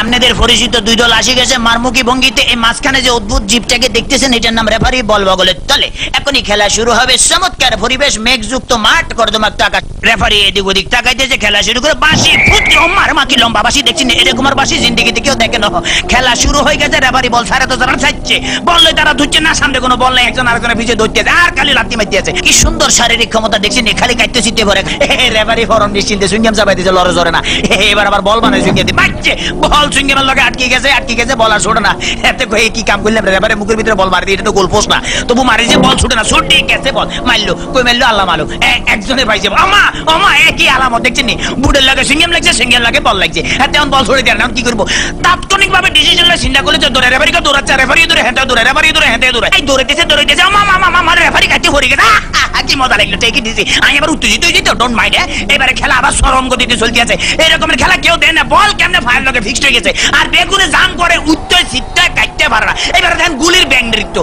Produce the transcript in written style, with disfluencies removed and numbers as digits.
আপনাদের পরিচিত দুই দল আসে গেছে মারমুখী ভঙ্গিতে। এই মাঝখানে যে অদ্ভুত জীবটাকে দেখতেছেন এটার নাম রেফারি বল বগলের তলে। এখনই খেলা শুরু হবে। চমৎকার পরিবেশ, মেঘযুক্ত মাঠ, কর্দমাক্ত আকাশ। রেফারি এদিক ওদিক তাকাইতেছে, খেলা শুরু করে বাঁশি ফুটে ওমার মাকি লম্বা বাঁশি দেখছেন, এরকম আর বাঁশি জিন্দেগিতে কেউ দেখে না। খেলা শুরু হয়ে গেছে, রেফারি বল সাড়ে তো তারা ছাড়ছে, বল লই তারা ধুচ্ছে না, সামনে কোনো বল নেই, একজন আরেকজনের পিছিয়ে ধরতে আছে আর খালি লাত্তি মারতে আছে। কি সুন্দর শারীরিক ক্ষমতা দেখছেন, খালি কাটতে চিনতে পারে। রেফারি ফরম নিশ্চিন্তে সুইংগাম চাপাই দিয়েছে, লড়ে জরে না। এবার আবার বল বানায় সুইংগাম দিয়ে মারছে, বল সুইংগামের লগে আটকে গেছে, বল আর ছোটে না। এতে কি কাম করলাম, রেফারি মুখের ভিতরে বল মারি দিয়ে, এটা তো গোল পোস্ট না, তবু মারি যে বল ছুটে না, ছুটে গেছে বল, মারলো কই মারলো আল্লাহ মারলো, একজনে পাইছে। আমা আমা একই আলামত দেখছেন নি, বুড়ের লাগে সিঙ্গেম লাগছে, সিঙ্গেম লাগে বল লাগছে, তেমন বল ছড়ে দেয় না। কি করবো, তাৎক্ষণিক ভাবে ডিসিশনটা চিন্তা করলে যে দৌড়ে রেফারিকে দৌড়াচ্ছে, রেফারি দৌড়ে হেঁটে দৌড়ে, রেফারি দৌড়ে হেঁটে দৌড়ে, এই দৌড়াইতেছে আমা মামা মামা রেফারি কাছে হয়ে গেছে। কি মজা লাগলো, টেকে দিছি আমি, এবার উত্তেজিত হয়েছি তো, ডোন্ট মাইন্ড। এবারে খেলা আবার চরম গতিতে চলতে আছে, এরকমের খেলা কেউ দেয় না। বল কেমনে ফায়ার লগে ফিক্সড হয়ে গেছে, আর বেগুনে জাম করে উত্তর সিটটা কাটতে পারে না। এবারে দেখেন গুলির ব্যাং নৃত্য।